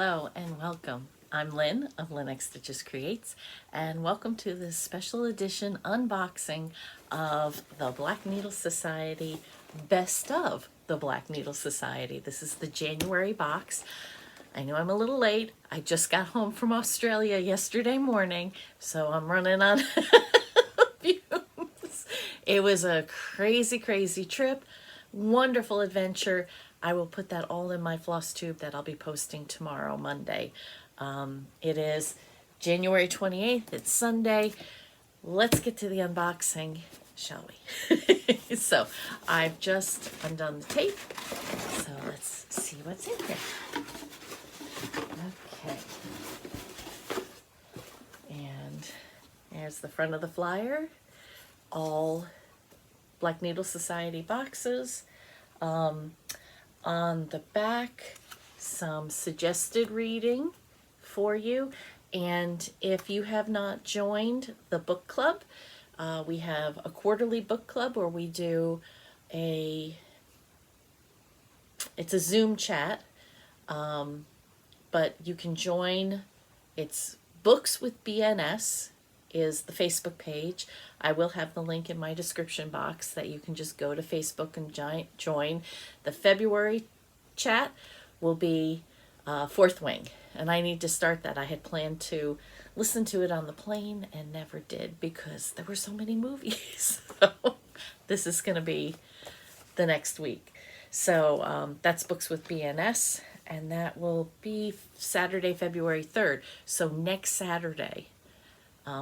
Hello and welcome. I'm Lynn of Lynn X Stitches Creates, and welcome to this special edition unboxing of the Black Needle Society Best of the Black Needle Society. This is the January box. I know I'm a little late. I just got home from Australia yesterday morning, so I'm running on fumes. It was a crazy, crazy trip. Wonderful adventure. I will put that all in my floss tube that I'll be posting tomorrow, Monday. It is January 28th. It's Sunday. Let's get to the unboxing, shall we? So I've just undone the tape. So let's see what's in here. Okay. And there's the front of the flyer. All Black Needle Society boxes. On the back, some suggested reading for you. And if you have not joined the book club, we have a quarterly book club where we do it's a Zoom chat, but you can join. It's Books with BNS is the Facebook page. I will have the link in my description box that you can just go to Facebook and join. The February chat will be Fourth Wing, and I need to start that. I had planned to listen to it on the plane and never did because there were so many movies. So this is going to be the next week. So that's Books with BNS, and that will be Saturday, February 3rd. So next Saturday,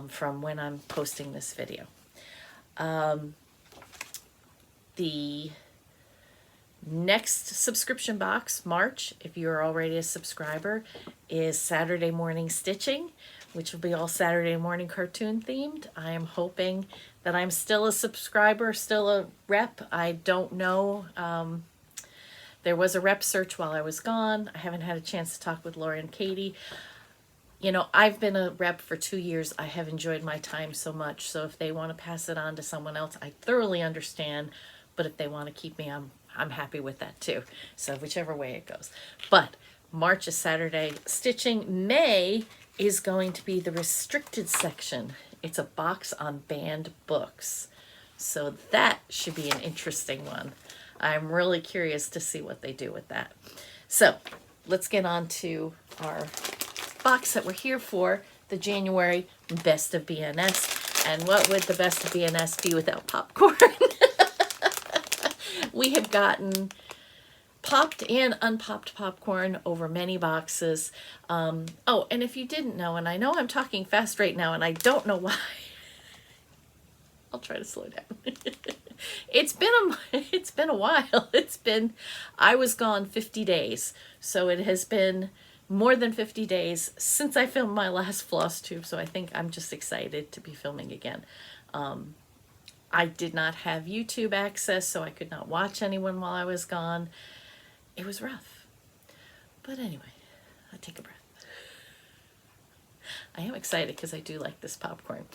from when I'm posting this video. The next subscription box, March, if you're already a subscriber, is Saturday Morning Stitching, which will be all Saturday morning cartoon themed. I am hoping that I'm still a subscriber, still a rep. I don't know. There was a rep search while I was gone. I haven't had a chance to talk with Laura and Katie. You know, I've been a rep for 2 years. I have enjoyed my time so much. So if they want to pass it on to someone else, I thoroughly understand. But if they want to keep me, I'm happy with that too. So whichever way it goes. But March is Saturday Stitching. May is going to be the restricted section. It's a box on banned books. So that should be an interesting one. I'm really curious to see what they do with that. So let's get on to our box that we're here for, the January Best of BNS. And what would the Best of BNS be without popcorn? We have gotten popped and unpopped popcorn over many boxes. Oh, and if you didn't know, and I know I'm talking fast right now and I don't know why, I'll try to slow down. It's been a while. I was gone 50 days. So it has been more than 50 days since I filmed my last floss tube, so I think I'm just excited to be filming again. I did not have YouTube access, so I could not watch anyone while I was gone. It was rough. But anyway, I'll take a breath. I am excited because I do like this popcorn.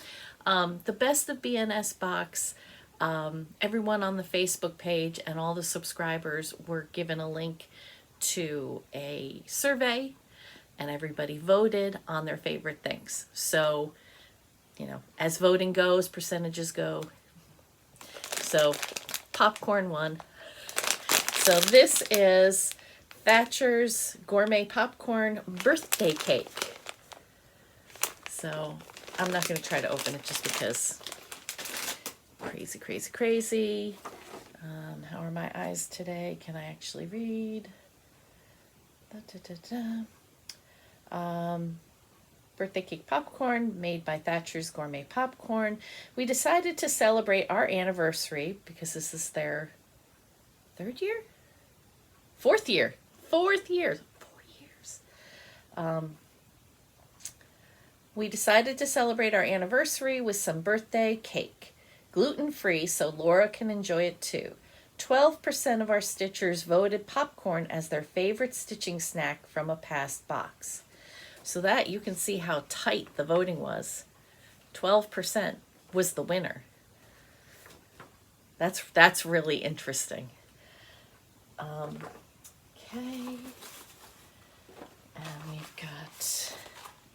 The Best of BNS box, everyone on the Facebook page and all the subscribers were given a link to a survey, and everybody voted on their favorite things. So, you know, as voting goes, percentages go. So popcorn won. So this is Thatcher's Gourmet Popcorn Birthday Cake. So I'm not going to try to open it just because crazy, crazy, crazy. How are my eyes today? Can I actually read? Birthday cake popcorn made by Thatcher's Gourmet Popcorn. We decided to celebrate our anniversary because this is their third year? Fourth year. 4 years. We decided to celebrate our anniversary with some birthday cake. Gluten-free so Laura can enjoy it too. 12% of our stitchers voted popcorn as their favorite stitching snack from a past box. So that you can see how tight the voting was. 12% was the winner. That's really interesting. Okay. And we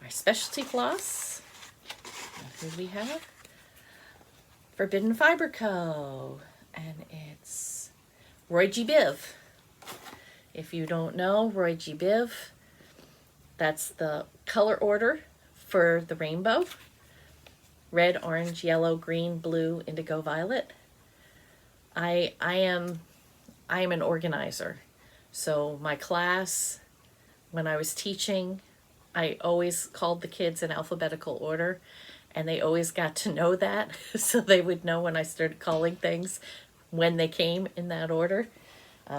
my specialty floss. And who we have? Forbidden Fiber Co. And it's Roy G. Biv. If you don't know, Roy G. Biv, that's the color order for the rainbow. Red, orange, yellow, green, blue, indigo, violet. I am an organizer. So my class, when I was teaching, I always called the kids in alphabetical order, and they always got to know that, so they would know when I started calling things when they came in that order.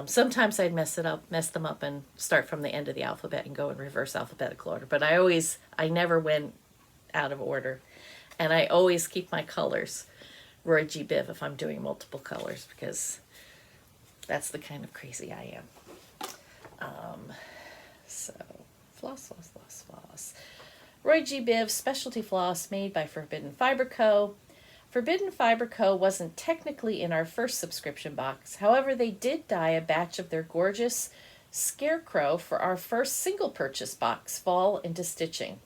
Sometimes I'd mess them up and start from the end of the alphabet and go in reverse alphabetical order, but I never went out of order. And I always keep my colors Roy G. Biv if I'm doing multiple colors, because that's the kind of crazy I am. So, floss. Roy G. Biv Specialty Floss, made by Forbidden Fiber Co. Forbidden Fiber Co. wasn't technically in our first subscription box. However, they did dye a batch of their gorgeous scarecrow for our first single purchase box, Fall into Stitching.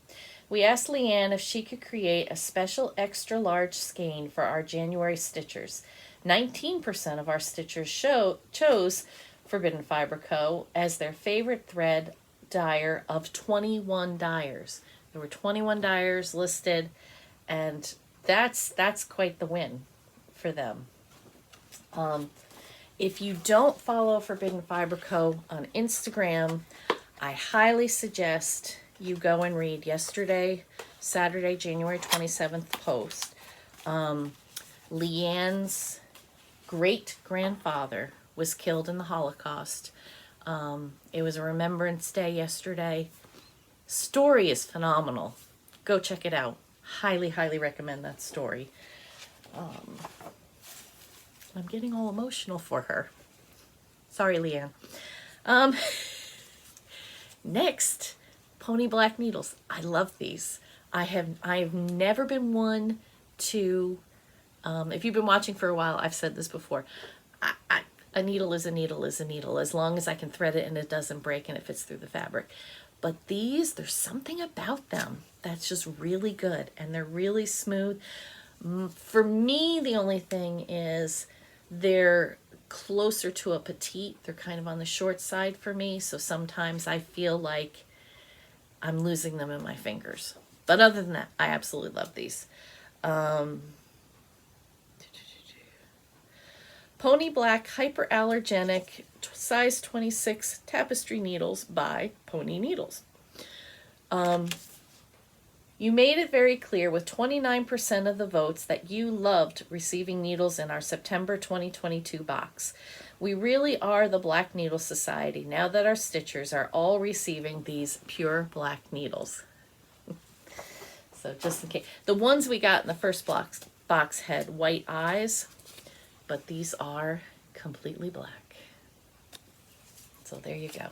We asked Leanne if she could create a special extra large skein for our January stitchers. 19% of our stitchers chose Forbidden Fiber Co. as their favorite thread dyer of 21 dyers. There were 21 dyers listed, and that's quite the win for them. If you don't follow Forbidden Fiber Co. on Instagram, I highly suggest you go and read Saturday, January 27th post. Leanne's great-grandfather was killed in the Holocaust. It was a Remembrance Day yesterday. Story is phenomenal. Go check it out. Highly, highly recommend that story. I'm getting all emotional for her. Sorry, Leanne. Next, Pony Black Needles. I love these. I've never been one to, if you've been watching for a while, I've said this before. A needle is a needle is a needle, as long as I can thread it and it doesn't break and it fits through the fabric. But these, there's something about them that's just really good, and they're really smooth. For me, the only thing is they're closer to a petite. They're kind of on the short side for me, so sometimes I feel like I'm losing them in my fingers. But other than that, I absolutely love these. Pony Black Hyperallergenic size 26 tapestry needles by Pony Needles. You made it very clear with 29% of the votes that you loved receiving needles in our September 2022 box. We really are the Black Needle Society now that our stitchers are all receiving these pure black needles. So just in case. The ones we got in the first box had white eyes, but these are completely black. So there you go.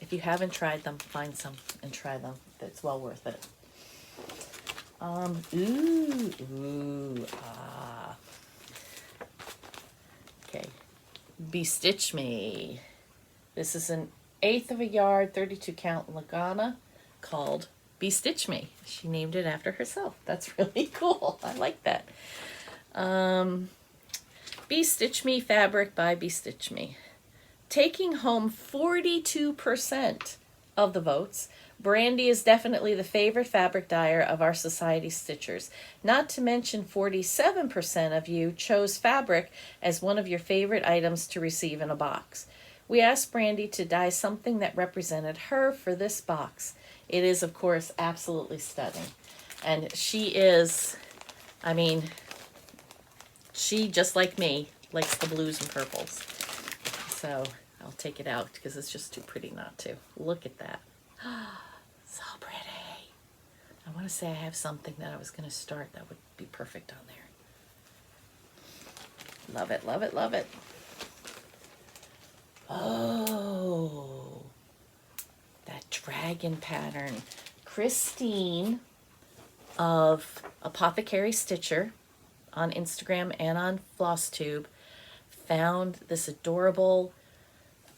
If you haven't tried them, find some and try them. It's well worth it. Okay. Bestitch Me. This is an 1/8 of a yard, 32 count Lagana called Bestitch Me. She named it after herself. That's really cool. I like that. Bestitch Me fabric by Bestitch Me. Taking home 42% of the votes, Brandy is definitely the favorite fabric dyer of our society stitchers. Not to mention 47% of you chose fabric as one of your favorite items to receive in a box. We asked Brandy to dye something that represented her for this box. It is, of course, absolutely stunning. And she is, I mean, she, just like me, likes the blues and purples. So I'll take it out because it's just too pretty not to. Look at that. So pretty. I want to say I have something that I was going to start that would be perfect on there. Love it, love it, love it. Oh, that dragon pattern. Christine of Apothecary Stitcher on Instagram and on FlossTube found this adorable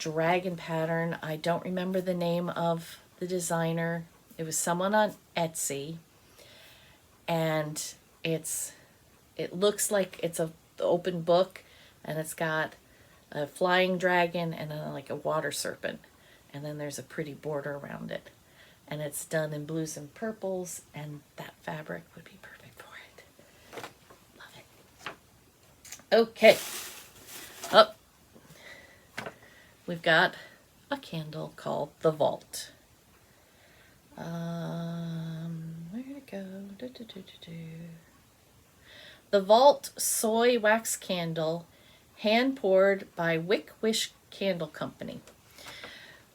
dragon pattern. I don't remember the name of the designer. It was someone on Etsy, and it looks like it's a open book, and it's got a flying dragon and then like a water serpent, and then there's a pretty border around it, and it's done in blues and purples, and that fabric would be perfect for it. Love it. Okay, up we've got a candle called the Vault. Where'd it go? The Vault soy wax candle, hand poured by Wick Wish Candle Company.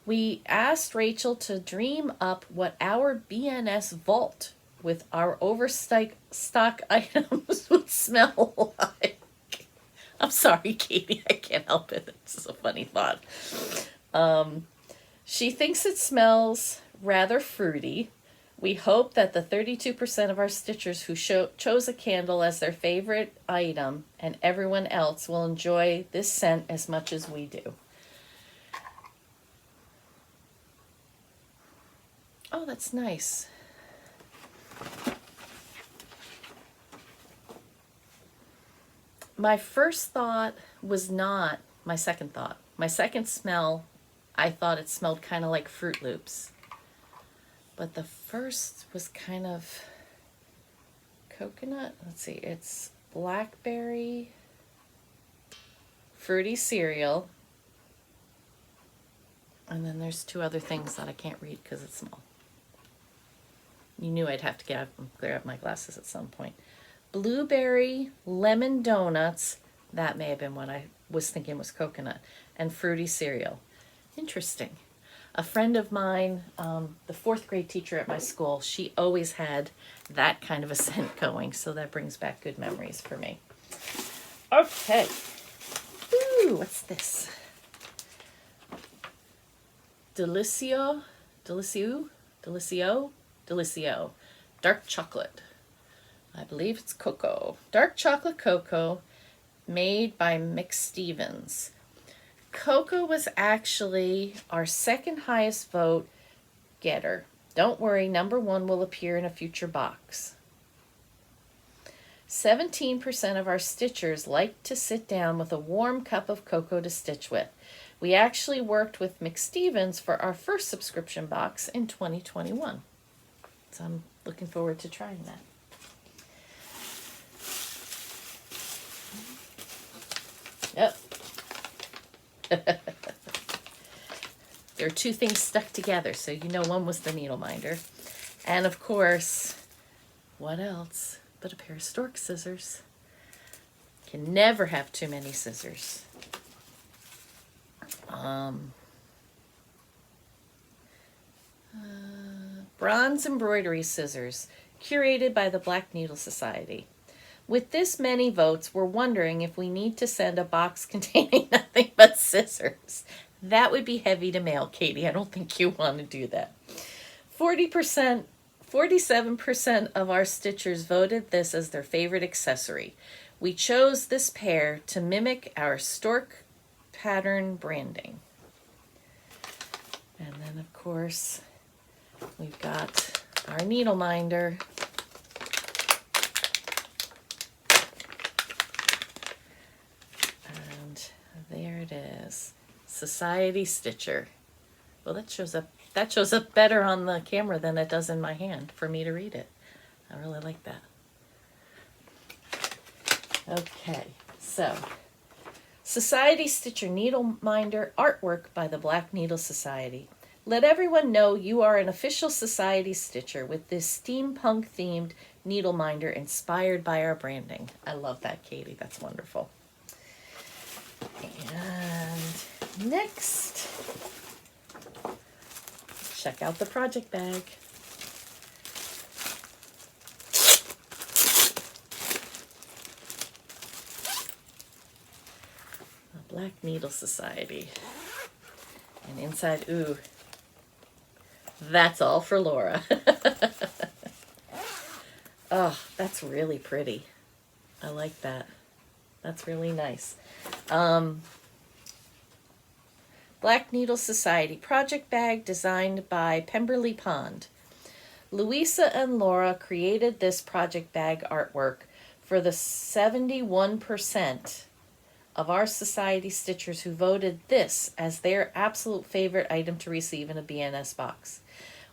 We asked Rachel to dream up what our BNS vault with our overstock items would smell like. I'm sorry, Katie, I can't help it. It's just a funny thought. She thinks it smells rather fruity. We hope that the 32% of our stitchers who chose a candle as their favorite item and everyone else will enjoy this scent as much as we do. Oh, that's nice. My first thought was not my second thought. My second smell, I thought it smelled kind of like Fruit Loops. But the first was kind of coconut. Let's see, it's blackberry, fruity cereal, and then there's two other things that I can't read because it's small. You knew I'd have to get out and clear up my glasses at some point. Blueberry, lemon donuts, that may have been what I was thinking was coconut, and fruity cereal. Interesting. A friend of mine, the fourth grade teacher at my school, she always had that kind of a scent going, so that brings back good memories for me. Okay. Ooh, what's this? Delicio. Dark chocolate. I believe it's cocoa. Dark chocolate cocoa made by Mick Stevens. Cocoa was actually our second highest vote getter. Don't worry, number one will appear in a future box. 17% of our stitchers like to sit down with a warm cup of cocoa to stitch with. We actually worked with Mick Stevens for our first subscription box in 2021. So I'm looking forward to trying that. Yep. There are two things stuck together, so you know one was the needle minder. And of course, what else but a pair of stork scissors? Can never have too many scissors. Bronze embroidery scissors, curated by the Black Needle Society. With this many votes, we're wondering if we need to send a box containing nothing but scissors. That would be heavy to mail, Katie. I don't think you want to do that. 47% of our stitchers voted this as their favorite accessory. We chose this pair to mimic our stork pattern branding. And then, of course, we've got our needle minder. And there it is. Society Stitcher. Well, that shows up better on the camera than it does in my hand for me to read it. I really like that. Okay, so Society Stitcher Needle Minder artwork by the Black Needle Society. Let everyone know you are an official Society Stitcher with this steampunk themed needle minder inspired by our branding. I love that, Katie. That's wonderful. And next, check out the project bag. The Black Needle Society. And inside, ooh, that's all for Laura. Oh, that's really pretty. I like that. That's really nice. Black Black Needle Society project bag designed by Pemberley Pond. Louisa and Laura created this project bag artwork for the 71% of our society stitchers who voted this as their absolute favorite item to receive in a BNS box.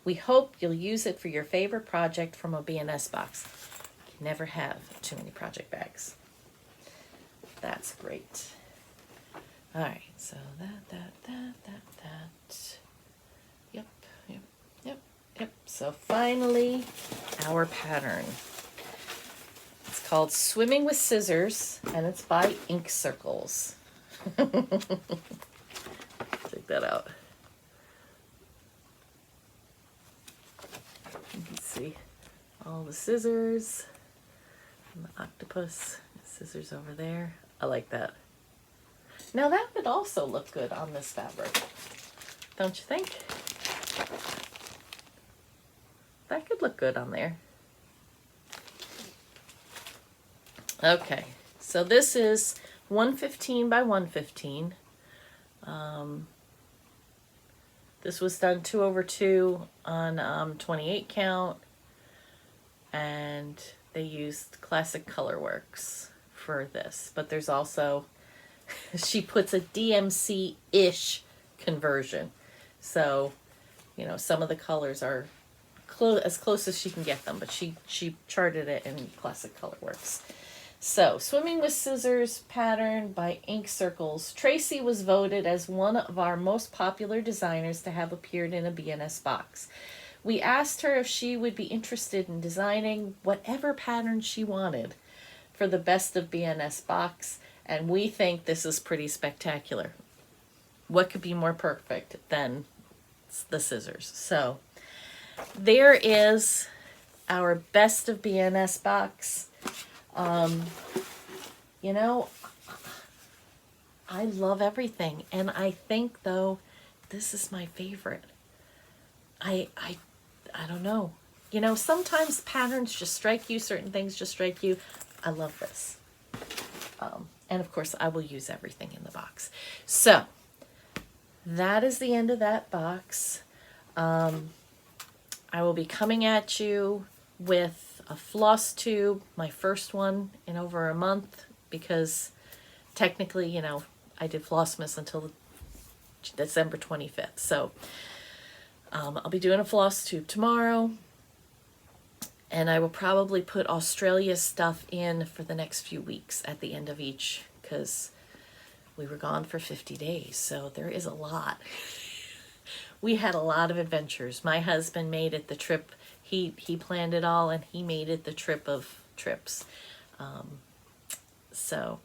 We hope you'll use it for your favorite project from a BNS box. You can never have too many project bags. That's great. All right, so that. Yep. So finally, our pattern. It's called Swimming with Scissors, and it's by Ink Circles. Take that out. You can see all the scissors and the octopus. Scissors over there. I like that. Now that would also look good on this fabric, don't you think? That could look good on there. Okay, so this is 115 by 115. This was done 2/2 on 28 count, and they used Classic Colorworks for this. But there's also, she puts a DMC-ish conversion. So, you know, some of the colors are as close as she can get them, but she charted it in Classic Colorworks. So, Swimming with Scissors pattern by Ink Circles. Tracy was voted as one of our most popular designers to have appeared in a BNS box. We asked her if she would be interested in designing whatever pattern she wanted for the Best of BNS box, and we think this is pretty spectacular. What could be more perfect than the scissors? So, there is our Best of BNS box. You know, I love everything, and I think though this is my favorite. I don't know. You know, sometimes patterns just strike you, certain things just strike you. I love this. And of course I will use everything in the box. So that is the end of that box. I will be coming at you with a floss tube, my first one in over a month, because technically, you know, I did Flossmas until December 25th. So I'll be doing a floss tube tomorrow, and I will probably put Australia stuff in for the next few weeks at the end of each, because we were gone for 50 days, so there is a lot. We had a lot of adventures. My husband made it the trip. He planned it all, and he made it the trip of trips. So,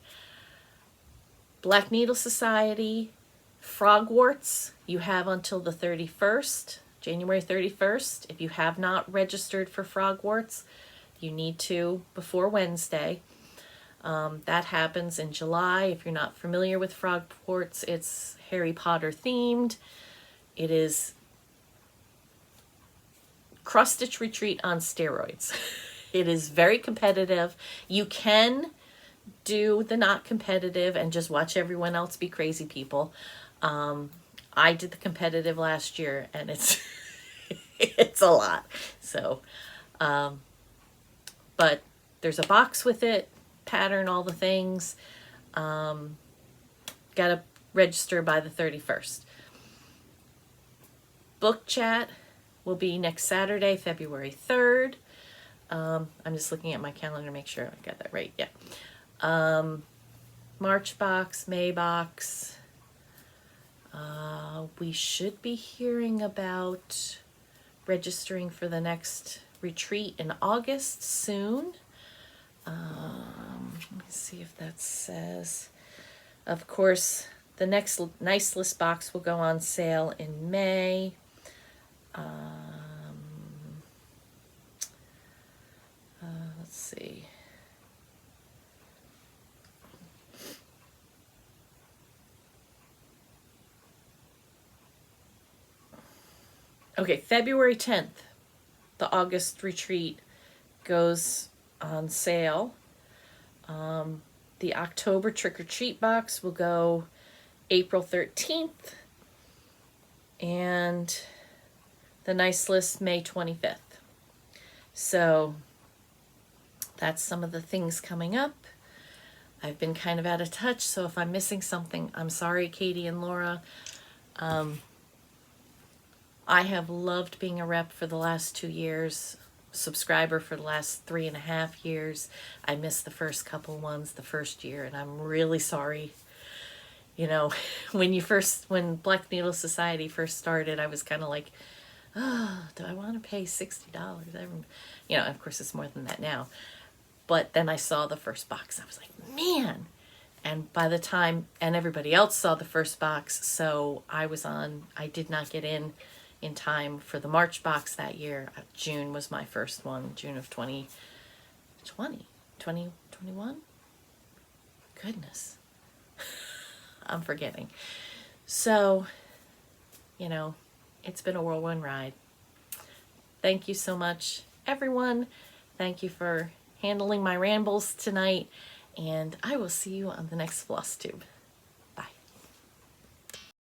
Black Needle Society, Frogwarts, you have until the 31st, January 31st. If you have not registered for Frogwarts, you need to before Wednesday. That happens in July. If you're not familiar with Frogwarts, it's Harry Potter themed. It is cross-stitch retreat on steroids. It is very competitive. You can do the not competitive and just watch everyone else be crazy people. I did the competitive last year, and it's it's a lot. So, but there's a box with it, pattern, all the things. Got to register by the 31st. Book chat will be next Saturday, February 3rd. I'm just looking at my calendar to make sure I got that right. Yeah. March box, May box. We should be hearing about registering for the next retreat in August soon. Let me see if that says. Of course, the next Nice List box will go on sale in May. Let's see. Okay, February 10th, the August retreat goes on sale. The October trick or treat box will go April 13th. And the nice list May 25th. So that's some of the things coming up. I've been kind of out of touch, so if I'm missing something, I'm sorry, Katie and Laura. I have loved being a rep for the last 2 years, subscriber for the last 3.5 years. I missed the first couple ones the first year, and I'm really sorry. You know, when Black Needle Society first started, I was kind of like, oh, do I want to pay $60? You know, of course it's more than that now. But then I saw the first box. I was like, man. And by the time, and everybody else saw the first box, so I did not get in time for the March box that year. June was my first one, June of 2021? Goodness. I'm forgetting. So, you know, it's been a whirlwind ride. Thank you so much, everyone. Thank you for handling my rambles tonight, and I will see you on the next floss tube.